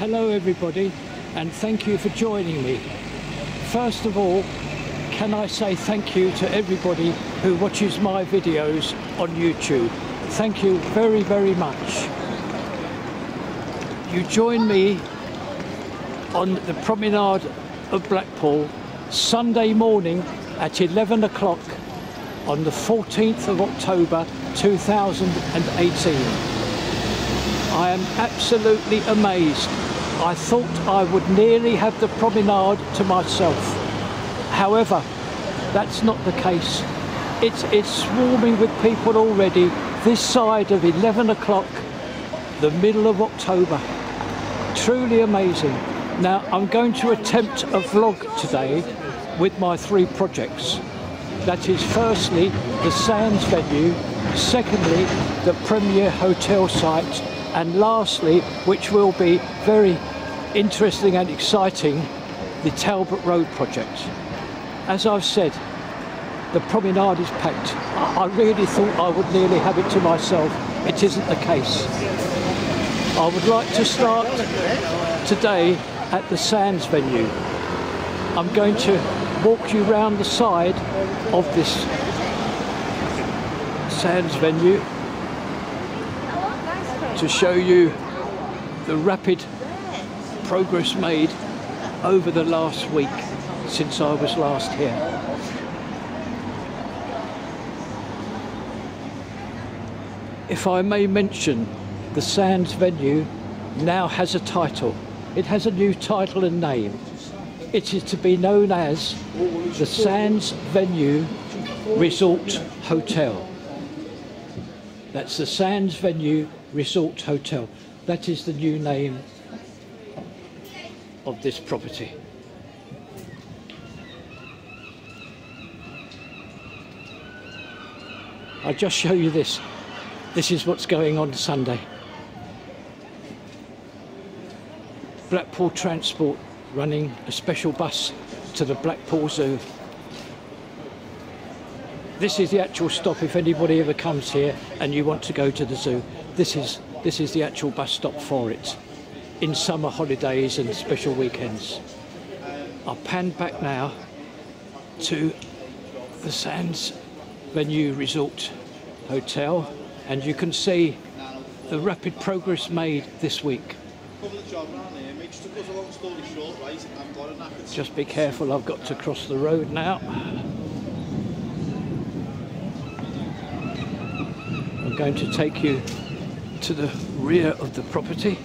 Hello everybody, and thank you for joining me. First of all, can I say thank you to everybody who watches my videos on YouTube. Thank you very, very much. You join me on the promenade of Blackpool Sunday morning at 11 o'clock on the 14th of October 2018. I am absolutely amazed. I thought I would nearly have the promenade to myself. However, that's not the case. It's swarming with people already this side of 11 o'clock, the middle of October. Truly amazing. Now, I'm going to attempt a vlog today with my three projects. That is, firstly, the Sands venue, secondly, the Premier Hotel site, and lastly, which will be very interesting and exciting, the Talbot Road project. As I've said, the promenade is packed. I really thought I would nearly have it to myself. It isn't the case. I would like to start today at the Sands venue. I'm going to walk you round the side of this Sands venue to show you the rapid progress made over the last week since I was last here. If I may mention, the Sands venue now has a title. It has a new title and name. It is to be known as the Sands Venue Resort Hotel. That's the Sands Venue Resort Hotel. That is the new name of this property. I'll just show you this. This is what's going on Sunday. Blackpool Transport running a special bus to the Blackpool Zoo. This is the actual stop if anybody ever comes here and you want to go to the zoo. This is the actual bus stop for it in summer holidays and special weekends. I'll pan back now to the Sands Venue Resort Hotel, and you can see the rapid progress made this week. Just be careful, I've got to cross the road now. I'm going to take you to the rear of the property.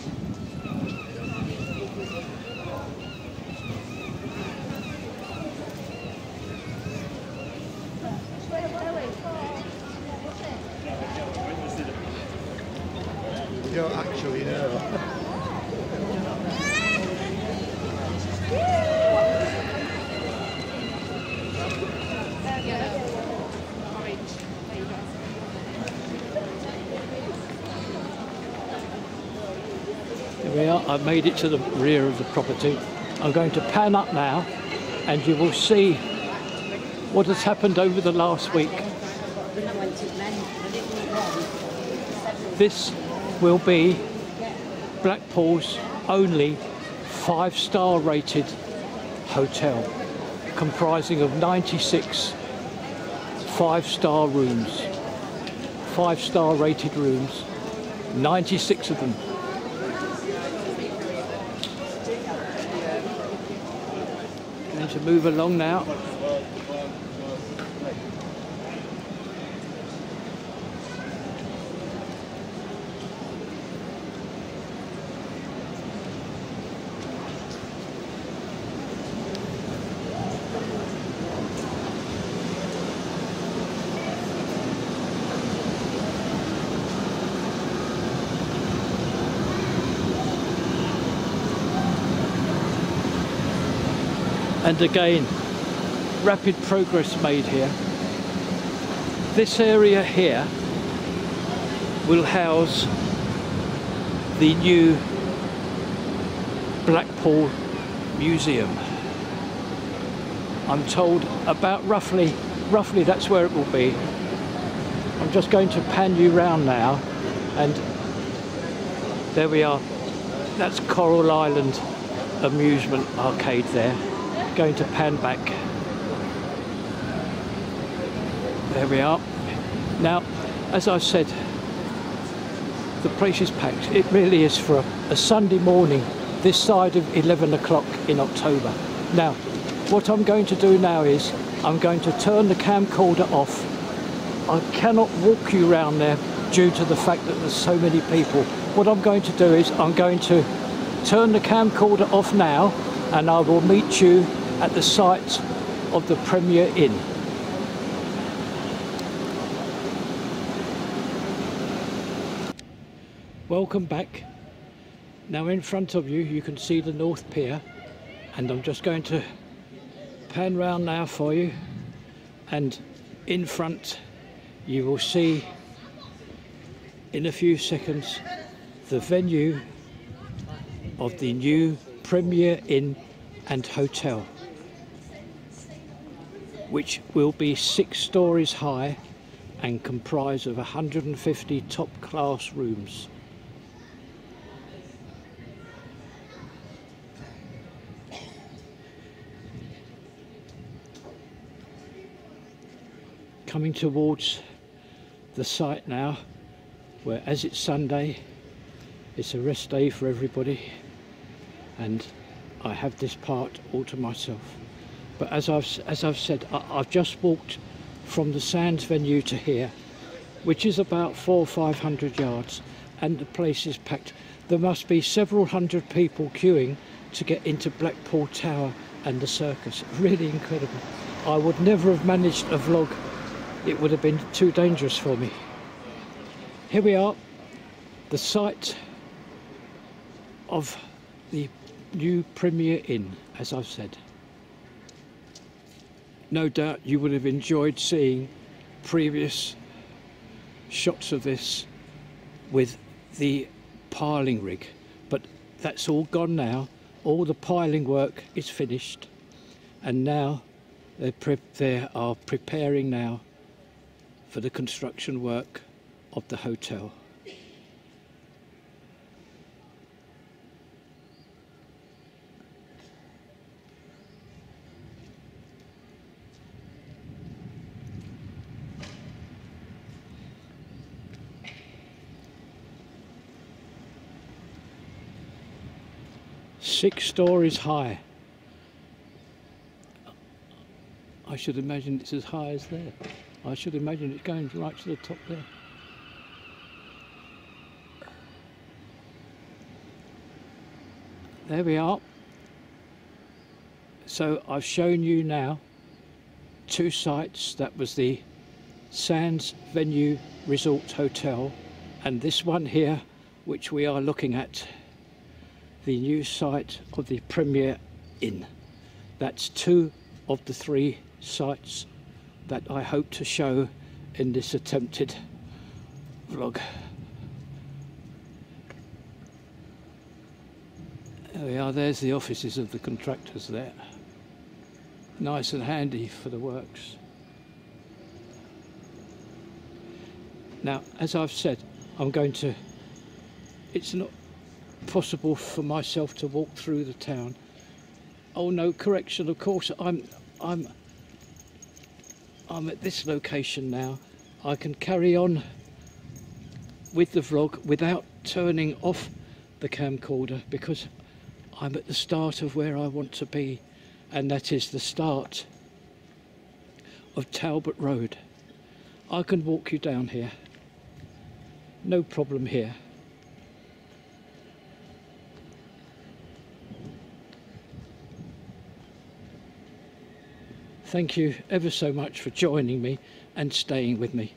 You don't actually know. Here we are, I've made it to the rear of the property. I'm going to pan up now and you will see what has happened over the last week. This will be Blackpool's only 5-star rated hotel, comprising of 96 5-star rooms, 5-star rated rooms, 96 of them. Going to move along now. And again, rapid progress made here. This area here will house the new Blackpool Museum. I'm told about roughly that's where it will be. I'm just going to pan you round now, and there we are. that's Coral Island amusement arcade there. Going to pan back. There we are. Now, as I said, the place is packed. It really is for a Sunday morning, this side of 11 o'clock in October. Now, what I'm going to do now is I'm going to turn the camcorder off. I cannot walk you around there due to the fact that there's so many people. What I'm going to do is I'm going to turn the camcorder off now, and I will meet you at the site of the Premier Inn. Welcome back. Now in front of you, you can see the North Pier, and I'm just going to pan round now for you, and in front you will see in a few seconds the venue of the new Premier Inn and Hotel, which will be 6 stories high and comprise of 150 top class rooms. Coming towards the site now, where as it's Sunday, it's a rest day for everybody, and I have this part all to myself. But as I've said, I've just walked from the Sands venue to here, which is about 400 or 500 yards, and the place is packed. There must be several hundred people queuing to get into Blackpool Tower and the circus. Really incredible. I would never have managed a vlog. It would have been too dangerous for me. Here we are, the site of the new Premier Inn, as I've said. No doubt you would have enjoyed seeing previous shots of this with the piling rig, but that's all gone now. All the piling work is finished, and now they are preparing now for the construction work of the hotel. Six stories high. I should imagine it's as high as there. I should imagine it's going right to the top there. There we are. So I've shown you now 2 sites. That was the Sands Venue Resort Hotel, and this one here, which we are looking at, the new site of the Premier Inn. That's 2 of the 3 sites that I hope to show in this attempted vlog. There we are, there's the offices of the contractors there. Nice and handy for the works. Now, as I've said, it's not possible for myself to walk through the town. Oh no, correction, of course, I'm at this location now. I can carry on with the vlog without turning off the camcorder, because I'm at the start of where I want to be, and that is the start of Talbot Road. I can walk you down here, no problem here. Thank you ever so much for joining me and staying with me.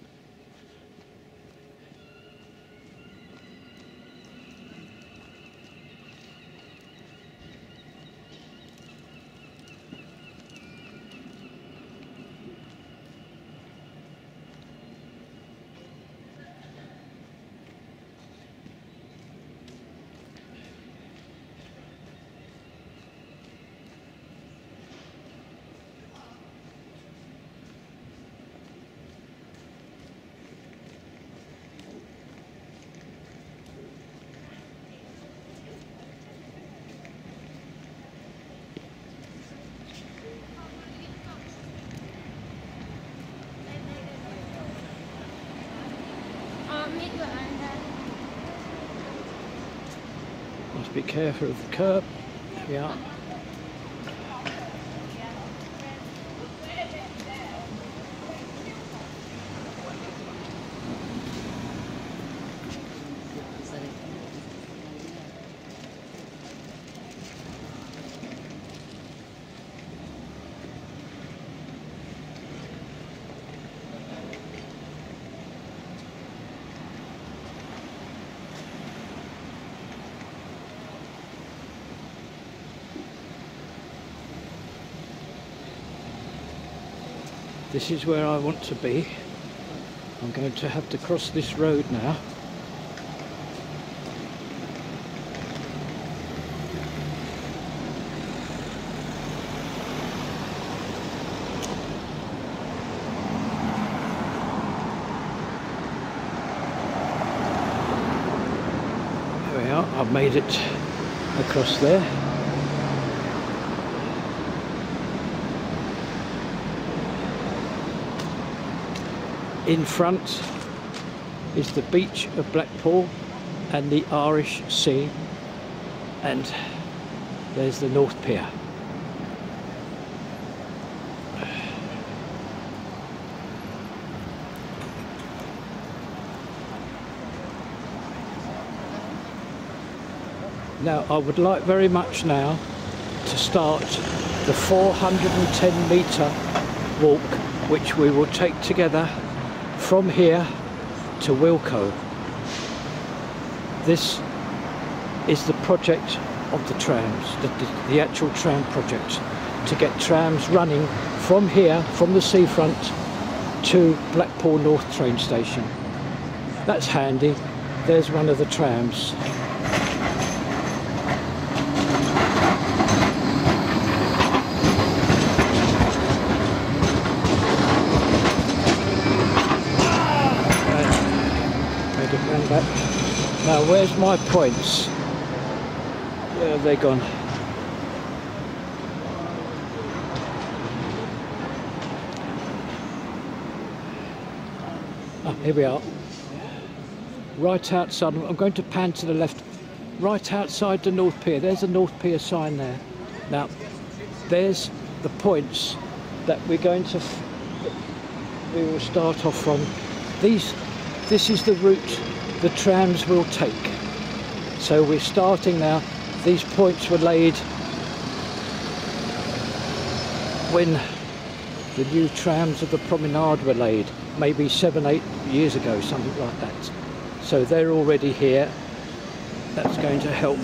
Must be careful of the curb. There we are. This is where I want to be. I'm going to have to cross this road now. There we are, I've made it across there. In front is the beach of Blackpool and the Irish Sea, and there's the North Pier. Now I would like very much now to start the 410 metre walk, which we will take together from here to Wilko. This is the project of the trams, the actual tram project, to get trams running from here, from the seafront, to Blackpool North train station. That's handy. There's one of the trams. Now where's my points? Where have they gone? Ah, here we are. Right outside, I'm going to pan to the left. Right outside the North Pier, there's a North Pier sign there. Now, there's the points that we're going to, we will start off from. This is the route the trams will take. So we're starting now. These points were laid when the new trams of the promenade were laid, maybe 7-8 years ago, something like that. So they're already here. That's going to help.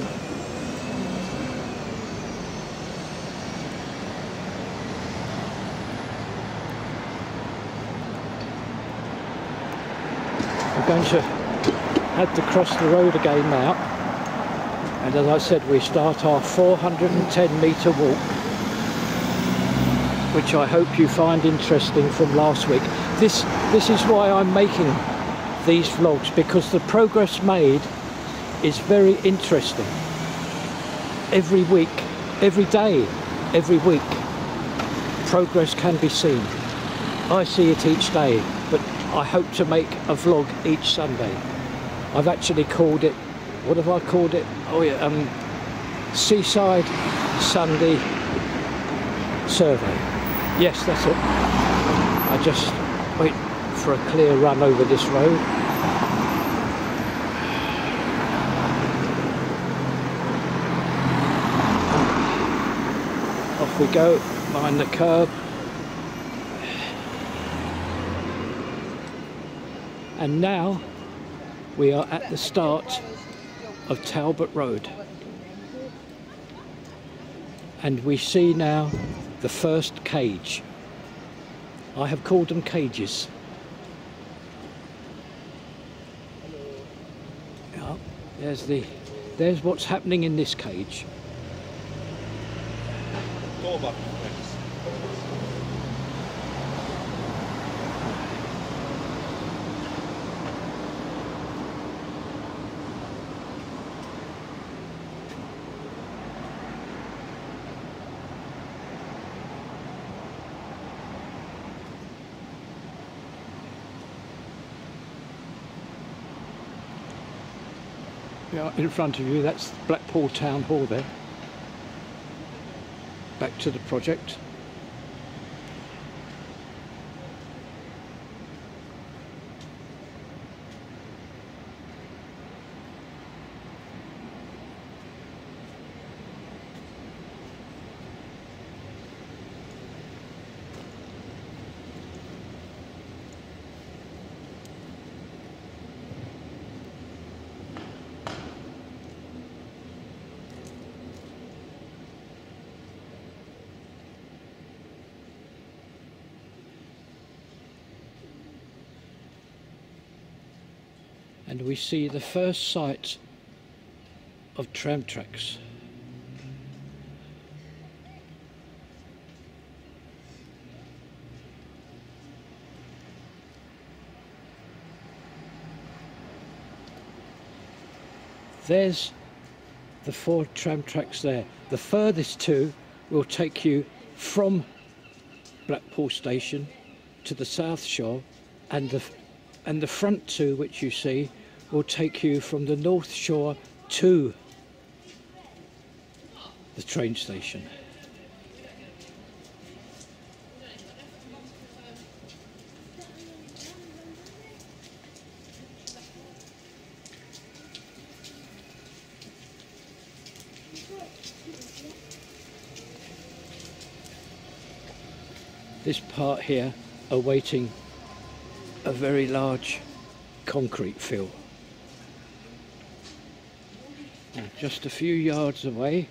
I'm going to had to cross the road again now, and as I said, we start our 410 metre walk, which I hope you find interesting from last week. This is why I'm making these vlogs, because the progress made is very interesting. Every week, every day, every week, progress can be seen. I see it each day, but I hope to make a vlog each Sunday. I've actually called it, what have I called it? Oh yeah, Seaside Sunday Survey. Yes, that's it. I just wait for a clear run over this road. Off we go, behind the curb. And now we are at the start of Talbot Road, and we see now the first cage. I have called them cages. Oh, there's what's happening in this cage. Yeah, in front of you, that's Blackpool Town Hall there. Back to the project. And we see the first sight of tram tracks. There's the 4 tram tracks there. The furthest 2 will take you from Blackpool station to the South Shore, and the front 2, which you see, will take you from the North Shore to the train station. This part here awaiting a very large concrete fill. Now, just a few yards away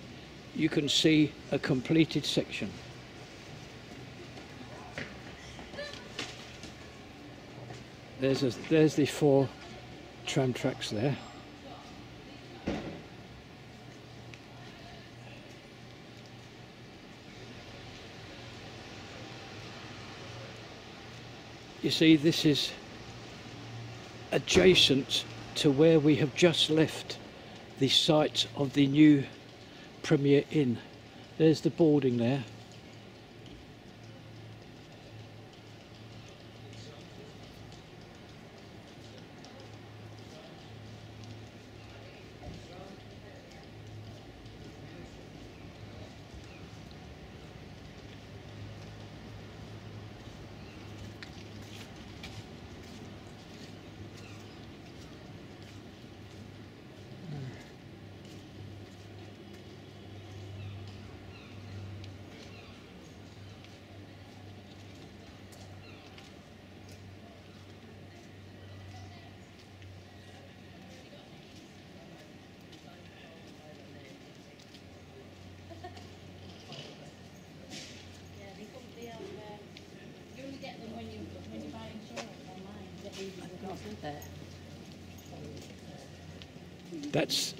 you can see a completed section. There's the 4 tram tracks there. You see, this is adjacent to where we have just left the site of the new Premier Inn. There's the boarding there. That's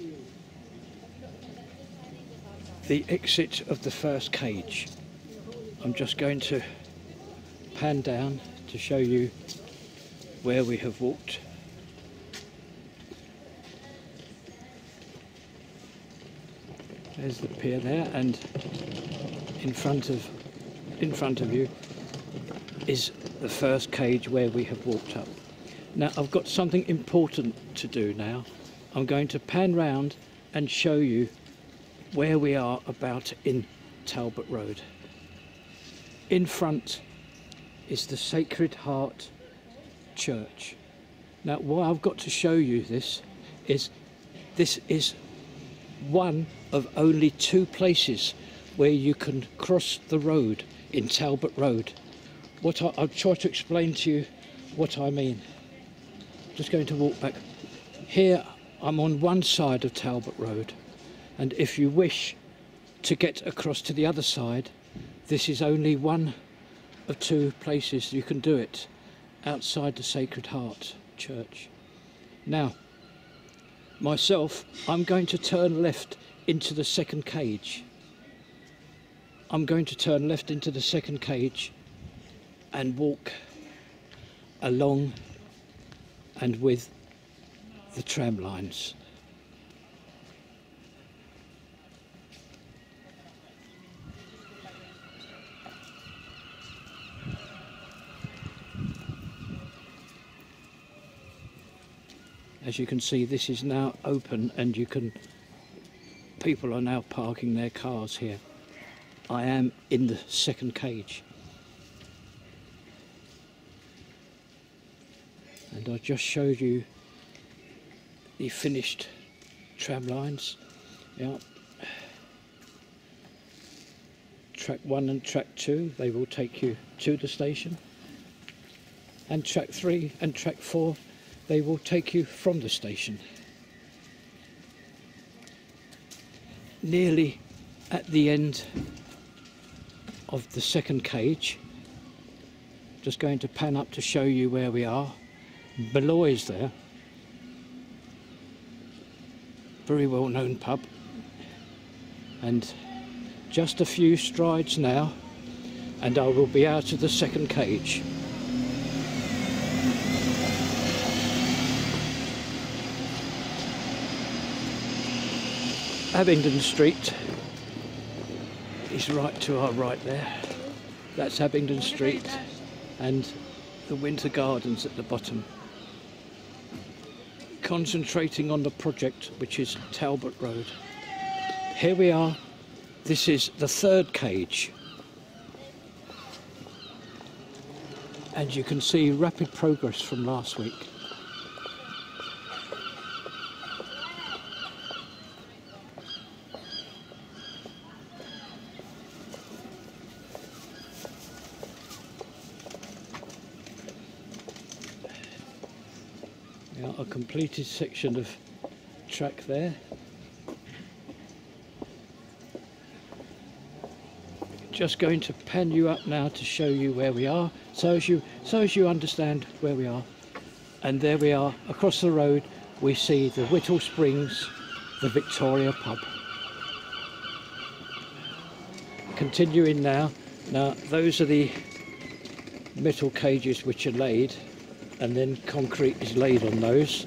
the exit of the first cage. I'm just going to pan down to show you where we have walked. There's the pier there, and in front of you is the first cage where we have walked up. Now I've got something important to do now. I'm going to pan round and show you where we are about in Talbot Road. In front is the Sacred Heart Church. Now why I've got to show you this is one of only 2 places where you can cross the road in Talbot Road. I'll try to explain to you what I mean. Just going to walk back. Here I'm on one side of Talbot Road, and if you wish to get across to the other side, this is only one of 2 places you can do it outside the Sacred Heart Church. Now, myself, I'm going to turn left into the second cage. I'm going to turn left into the second cage and walk along and with the tram lines. As you can see, this is now open and people are now parking their cars here. I am in the second cage. And I just showed you the finished tram lines. Yeah. Track 1 and track 2, they will take you to the station. And track 3 and track 4, they will take you from the station. Nearly at the end of the second cage. Just going to pan up to show you where we are. Malloy's there. Very well known pub. And just a few strides now and I will be out of the second cage. Abingdon Street is right to our right there. That's Abingdon Street and the Winter Gardens at the bottom. Concentrating on the project, which is Talbot Road. Here we are. This is the third cage. And you can see rapid progress from last week. Now, a completed section of track there. Just going to pan you up now to show you where we are, so as you understand where we are. And there we are, across the road we see the Whittle Springs, the Victoria pub. Continuing now, those are the metal cages which are laid, and then concrete is laid on those,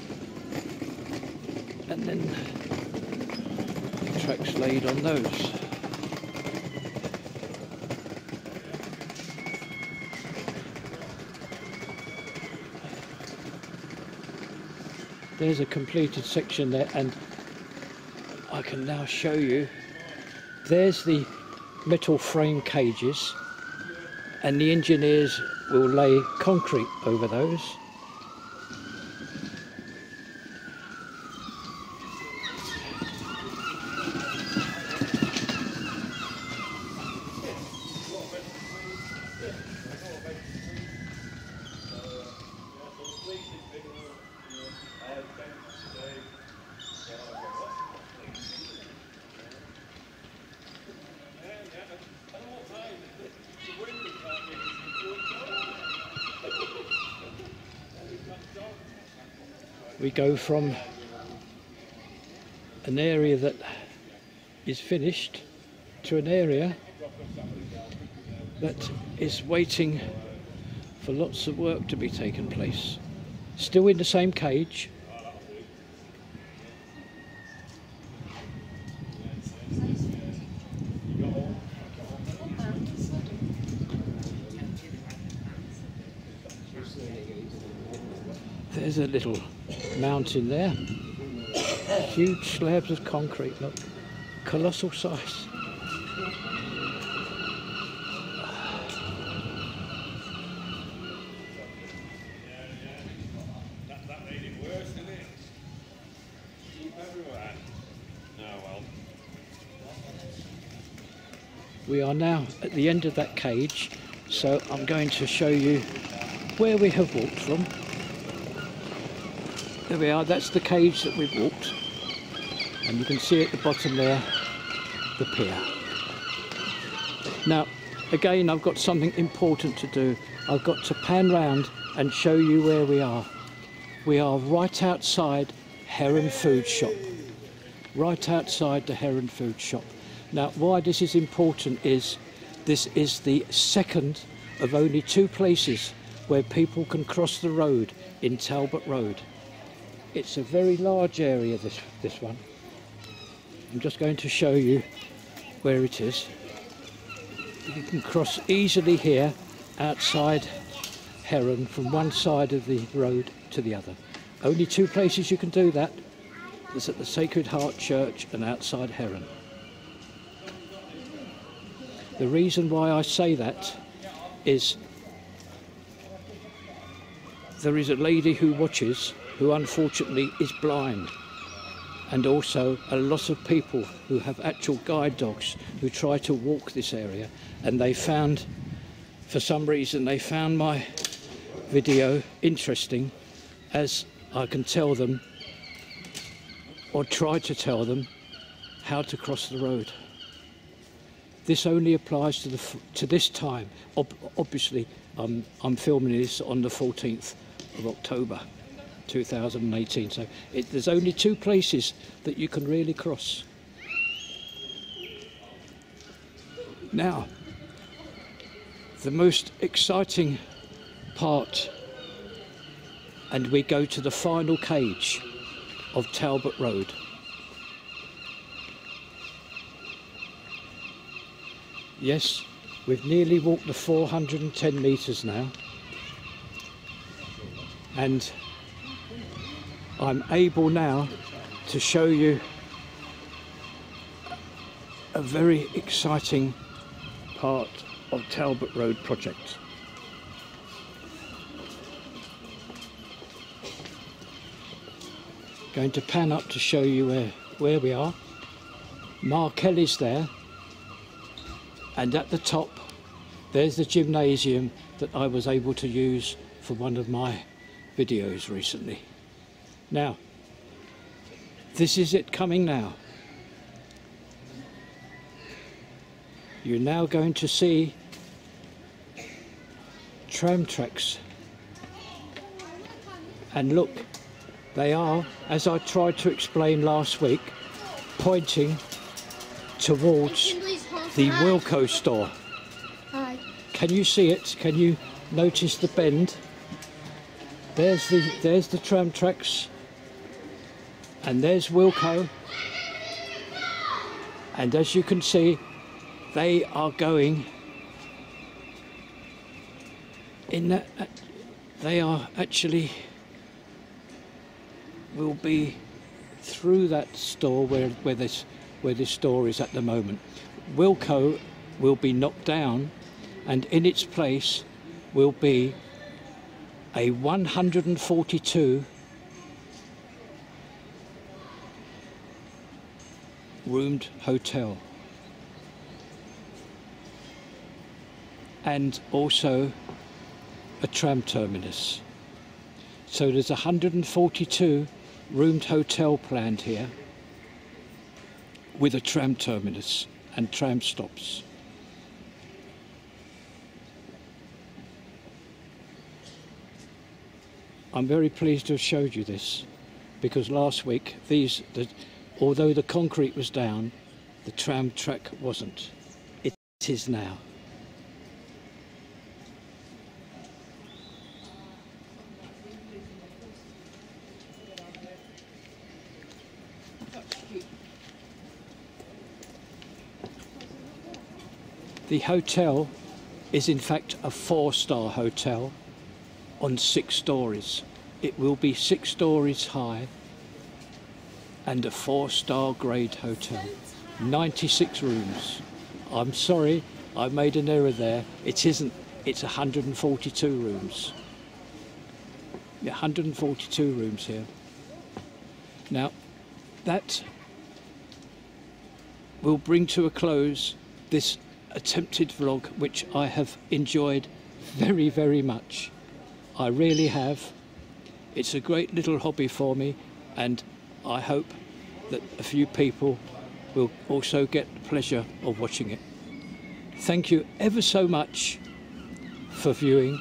and then the tracks laid on those. There's a completed section there, and I can now show you. There's the metal frame cages, and the engineers will lay concrete over those. We go from an area that is finished to an area that is waiting for lots of work to be taken place. Still in the same cage. There's a little mountain there. Huge slabs of concrete, look. Colossal size. That made it worse, didn't it? Keep everywhere. No, well. We are now at the end of that cage, so I'm going to show you where we have walked from. There we are, that's the cage that we've walked, and you can see at the bottom there the pier. Now again, I've got something important to do. I've got to pan round and show you where we are. We are right outside Heron Food Shop, right outside the Heron Food Shop. Now why this is important is this is the second of only 2 places where people can cross the road in Talbot Road. It's a very large area, this one. I'm just going to show you where it is. You can cross easily here outside Heron from one side of the road to the other. Only two places you can do that. It's at the Sacred Heart Church and outside Heron. The reason why I say that is there is a lady who watches who unfortunately is blind, and also a lot of people who have actual guide dogs who try to walk this area, and they found, for some reason, they found my video interesting, as I can tell them, or try to tell them, how to cross the road. This only applies to this time. Obviously, I'm filming this on the 14th of October 2018, so there's only two places that you can really cross. Now, the most exciting part, and we go to the final cage of Talbot Road. Yes, we've nearly walked the 410 metres now, and I'm able now to show you a very exciting part of Talbot Road project. Going to pan up to show you where we are. Mark Kelly's there, and at the top there's the gymnasium that I was able to use for one of my videos recently. Now, this is it coming now. You're now going to see tram tracks, and look, they are, as I tried to explain last week, pointing towards the Wilko store. Hi. Can you see it? Can you notice the bend? There's the tram tracks, and there's Wilko, and as you can see, they are going in that. They are actually will be through that store where this store is at the moment. Wilko will be knocked down, and in its place will be a 142 roomed hotel, and also a tram terminus. So there's 142 roomed hotel planned here, with a tram terminus and tram stops. I'm very pleased to have showed you this, because last week although the concrete was down, the tram track wasn't. It is now. The hotel is in fact a 4-star hotel on 6 stories. It will be 6 stories high and a 4-star grade hotel. 96 rooms. I'm sorry, I made an error there. It isn't, it's 142 rooms. Yeah, 142 rooms here. Now, that will bring to a close this attempted vlog, which I have enjoyed very, very much. I really have. It's a great little hobby for me, and I hope that a few people will also get the pleasure of watching it. Thank you ever so much for viewing,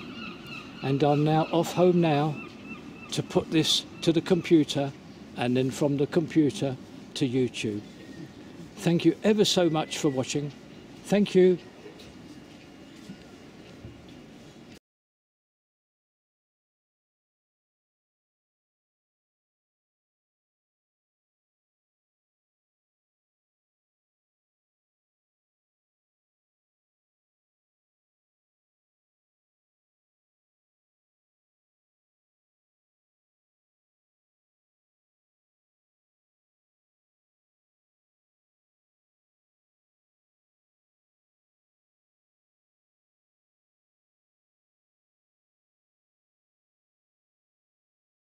and I'm now off home now to put this to the computer, and then from the computer to YouTube. Thank you ever so much for watching. Thank you.